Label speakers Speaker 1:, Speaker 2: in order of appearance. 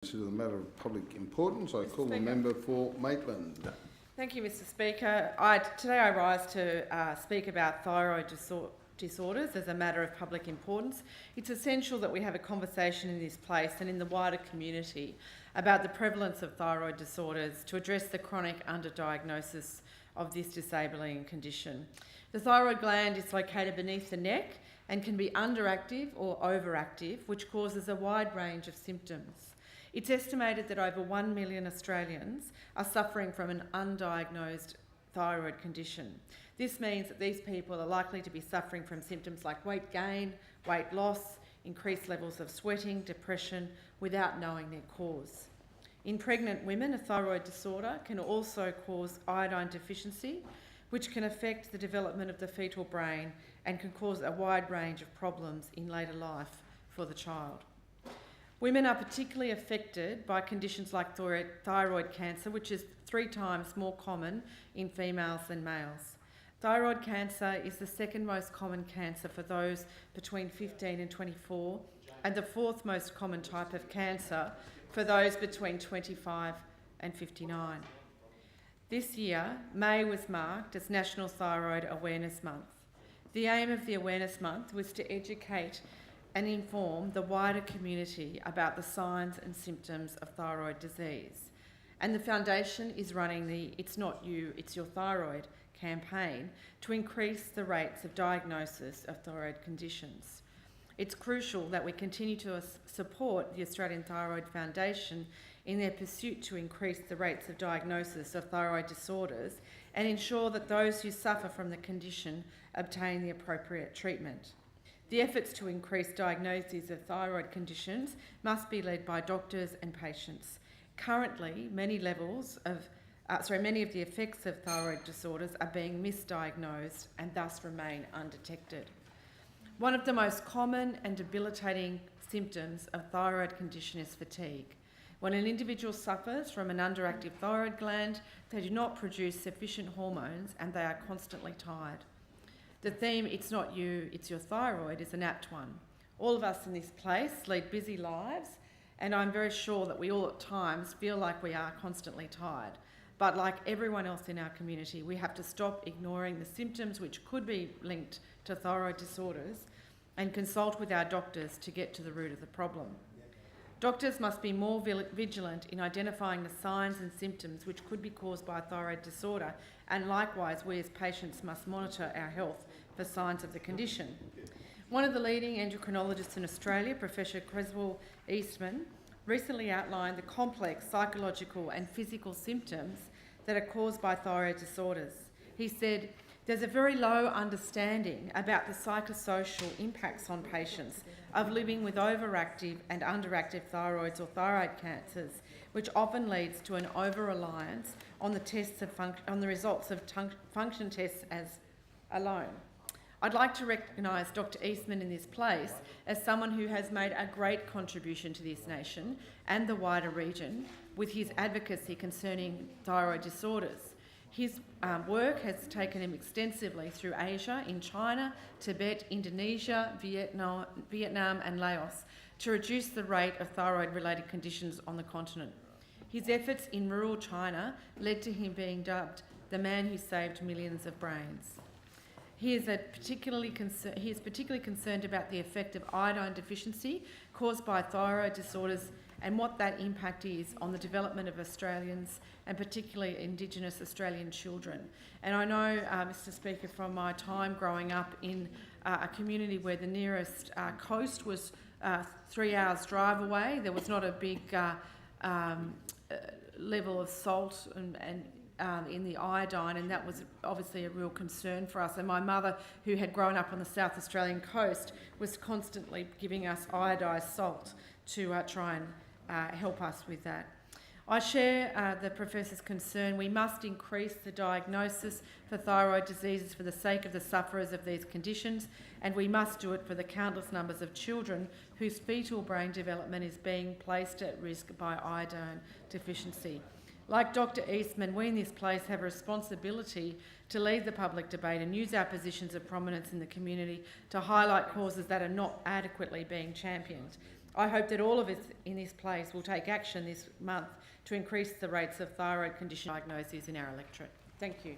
Speaker 1: To the matter of public importance, I call the member for Maitland.
Speaker 2: Thank you, Mr. Speaker. Today I rise to speak about thyroid disorders as a matter of public importance. It's essential that we have a conversation in this place and in the wider community about the prevalence of thyroid disorders to address the chronic underdiagnosis of this disabling condition. The thyroid gland is located beneath the neck and can be underactive or overactive, which causes a wide range of symptoms. It's estimated that over 1 million Australians are suffering from an undiagnosed thyroid condition. This means that these people are likely to be suffering from symptoms like weight gain, weight loss, increased levels of sweating, depression, without knowing their cause. In pregnant women, a thyroid disorder can also cause iodine deficiency, which can affect the development of the fetal brain and can cause a wide range of problems in later life for the child. Women are particularly affected by conditions like thyroid cancer, which is 3 times more common in females than males. Thyroid cancer is the second most common cancer for those between 15 and 24, and the 4th most common type of cancer for those between 25 and 59. This year, May was marked as National Thyroid Awareness Month. The aim of the Awareness Month was to educate and inform the wider community about the signs and symptoms of thyroid disease. And the Foundation is running the It's Not You, It's Your Thyroid campaign to increase the rates of diagnosis of thyroid conditions. It's crucial that we continue to support the Australian Thyroid Foundation in their pursuit to increase the rates of diagnosis of thyroid disorders and ensure that those who suffer from the condition obtain the appropriate treatment. The efforts to increase diagnoses of thyroid conditions must be led by doctors and patients. Currently, many of the effects of thyroid disorders are being misdiagnosed and thus remain undetected. One of the most common and debilitating symptoms of thyroid condition is fatigue. When an individual suffers from an underactive thyroid gland, they do not produce sufficient hormones and they are constantly tired. The theme, It's Not You, It's Your Thyroid, is an apt one. All of us in this place lead busy lives, and I'm very sure that we all at times feel like we are constantly tired. But like everyone else in our community, we have to stop ignoring the symptoms which could be linked to thyroid disorders and consult with our doctors to get to the root of the problem. Doctors must be more vigilant in identifying the signs and symptoms which could be caused by a thyroid disorder, and likewise we as patients must monitor our health for signs of the condition. One of the leading endocrinologists in Australia, Professor Eastman, recently outlined the complex psychological and physical symptoms that are caused by thyroid disorders. He said, "There's a very low understanding about the psychosocial impacts on patients of living with overactive and underactive thyroids or thyroid cancers, which often leads to an over-reliance on the results of function tests as alone." I'd like to recognise Dr. Eastman in this place as someone who has made a great contribution to this nation and the wider region with his advocacy concerning thyroid disorders. His work has taken him extensively through Asia, in China, Tibet, Indonesia, Vietnam and Laos to reduce the rate of thyroid-related conditions on the continent. His efforts in rural China led to him being dubbed the man who saved millions of brains. He is particularly concerned about the effect of iodine deficiency caused by thyroid disorders and what that impact is on the development of Australians and particularly Indigenous Australian children. And I know, Mr. Speaker, from my time growing up in a community where the nearest coast was 3 hours drive away, there was not a big level of salt and in the iodine, and that was obviously a real concern for us. And my mother, who had grown up on the South Australian coast, was constantly giving us iodised salt to try and help us with that. I share the Professor's concern. We must increase the diagnosis for thyroid diseases for the sake of the sufferers of these conditions, and we must do it for the countless numbers of children whose fetal brain development is being placed at risk by iodine deficiency. Like Dr. Eastman, we in this place have a responsibility to lead the public debate and use our positions of prominence in the community to highlight causes that are not adequately being championed. I hope that all of us in this place will take action this month to increase the rates of thyroid condition diagnoses in our electorate. Thank you.